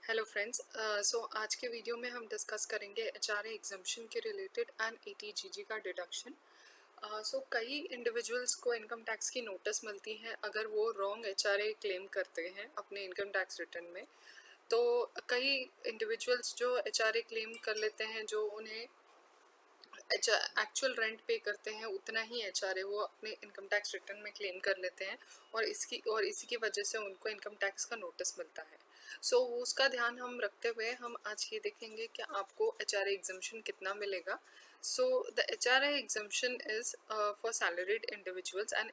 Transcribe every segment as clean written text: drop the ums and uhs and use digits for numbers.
Hello friends. सो आज के video में हम डिस्कस करेंगे एचआरए एग्जम्पशन के रिलेटेड एंड एटीजीजी का डिडक्शन। सो कई इंडिविजुअल्स को इनकम टैक्स की नोटिस मिलती है अगर वो रॉन्ग एचआरए क्लेम करते हैं अपने इनकम टैक्स रिटर्न में। तो कई इंडिविजुअल्स जो एचआरए क्लेम कर लेते हैं, जो उन्हें एक्चुअल रेंट पे करते हैं उतना ही एचआरए वो अपने इनकम टैक्स रिटर्न में क्लेम कर लेते हैं, और इसी की वजह से उनको इनकम टैक्स का नोटिस मिलता है। सो उसका ध्यान हम रखते हुए हम आज ये देखेंगे कि आपको एचआरए एग्जम्पशन कितना मिलेगा। So the HRA exemption is for salaried individuals and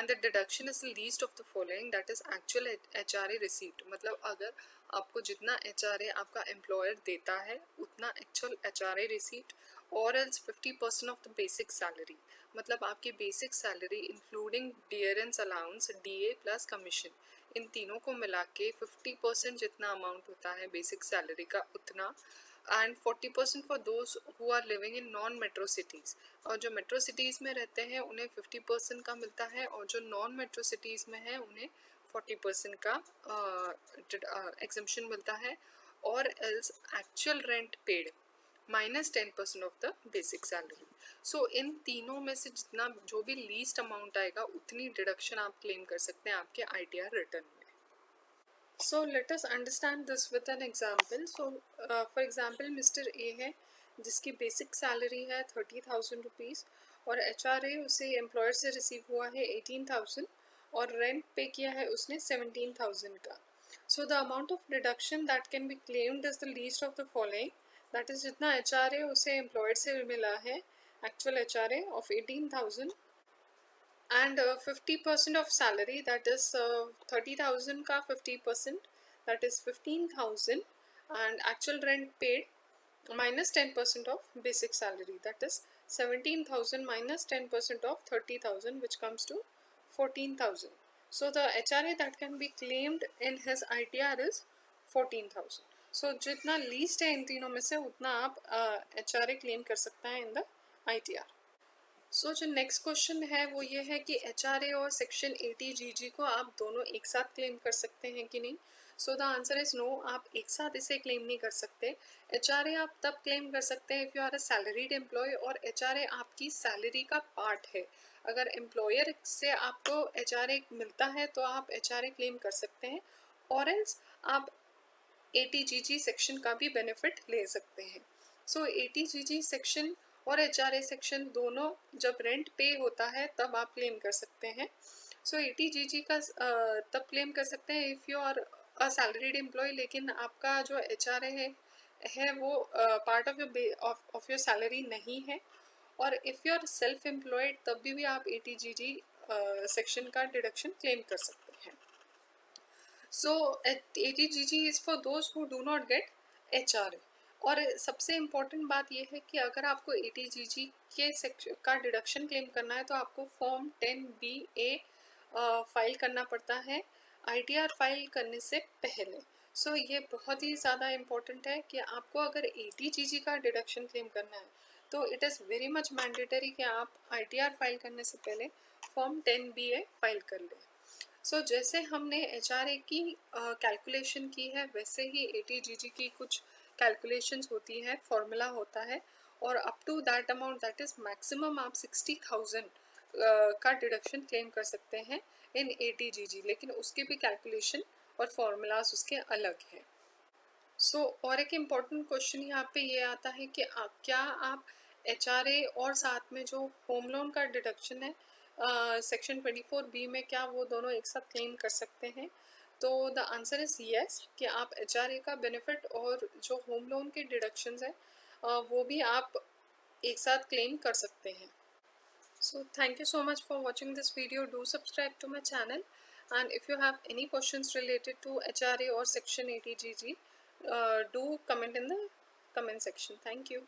the deduction is least of the following, that is actual HRA received. मतलब अगर आपको जितना एचआरए आपका एम्प्लॉयर देता है उतना एक्चुअल एचआरए रिसीव्ड, और else 50% of the basic salary. मतलब आपकी basic salary including dearness allowance, DA plus commission, इन तीनों को मिला के 50% जितना अमाउंट होता है बेसिक सैलरी का उतना, and 40% for those who are living in non metro cities. और जो मेट्रो सिटीज़ में रहते हैं उन्हें 50% का मिलता है, और जो नॉन मेट्रो सिटीज़ में है उन्हें 40% का एग्जम्पशन मिलता है, और else actual rent paid -10% of the basic salary. So इन तीनों में से जितना जो भी लीस्ट अमाउंट आएगा उतनी डिडक्शन आप क्लेम कर सकते हैं आपके आईटीआर रिटर्न में। So let us understand this with an example. So for example Mr. A है जिसकी बेसिक सैलरी है 30,000 रुपीज़, और एचआरए उसे एम्प्लॉयर से रिसीव हुआ है 18,000, और रेंट पे किया है उसने 17,000 का। So the amount of deduction that can be claimed is the least of the following, that is जितना एचआरए उसे एम्प्लॉयर से मिला है actual HRA of 18,000, and 50% of salary, that is 30,000 का 50%, that is 15,000, and actual rent paid minus 10% of basic salary, that is 17,000 minus 10% of 30,000, which comes to 14,000. So the HRA that can be claimed in his ITR is 14,000. So जितना least है इन तीनों में से उतना आप HRA claim कर सकता है in the ITR. सो जो नेक्स्ट क्वेश्चन है वो ये है कि एचआरए और सेक्शन 80 को आप दोनों एक साथ क्लेम कर सकते हैं कि नहीं। So the answer is no, आप एक साथ इसे क्लेम नहीं कर सकते। एचआरए आप तब क्लेम कर सकते हैं if you are a salaried employee, और एचआरए आपकी सैलरी का पार्ट है। अगर एम्प्लॉयर से आपको एचआरए मिलता है तो आप एचआरए क्लेम कर सकते हैं, और एल्स आप एटीजीजी सेक्शन का भी बेनिफिट ले सकते हैं। सो एटीजीजी सेक्शन और एचआरए सेक्शन दोनों जब रेंट पे होता है तब आप क्लेम कर सकते हैं। सो एटीजीजी का तब क्लेम कर सकते हैं if you are a salaried employee, लेकिन आपका जो एचआरए है वो पार्ट ऑफ योर सैलरी नहीं है। और if you are self employed तब भी आप एटीजीजी सेक्शन का डिडक्शन क्लेम कर सकते हैं। So eighty G G is for those who do not get HRA. और सबसे इम्पॉर्टेंट बात यह है कि अगर आपको एटीजीजी के सेक्शन का डिडक्शन क्लेम करना है तो आपको फॉर्म 10BA फाइल करना पड़ता है आईटीआर फाइल करने से पहले। सो ये बहुत ही ज़्यादा इम्पॉर्टेंट है कि आपको अगर एटीजीजी का डिडक्शन क्लेम करना है तो it is very much mandatory कि आप आईटीआर फाइल करने से पहले फॉर्म 10BA फाइल कर लें। सो जैसे हमने एचआरए की कैलकुलेशन की है वैसे ही एटीजीजी की कुछ कैलकुलेशंस होती है, फॉर्मूला होता है, और up to that amount, that is maximum आप 60,000 का डिडक्शन क्लेम कर सकते हैं इन एटीजीजी, लेकिन उसके भी कैलकुलेशन और फॉर्मूलाज उसके अलग हैं। सो और एक इम्पॉर्टेंट क्वेश्चन यहाँ पे ये आता है कि आप एचआरए और साथ में जो होम लोन का डिडक्शन है सेक्शन 24B में, क्या वो दोनों एक साथ क्लेम कर सकते हैं? तो द आंसर इज़ येस, कि आप एचआरए का बेनिफिट और जो होम लोन के डिडक्शंस हैं वो भी आप एक साथ क्लेम कर सकते हैं। So thank you so much for watching this video. Do subscribe to my channel, and if you have any questions related to HRA or section 80GG, do comment in the comment section. Thank you.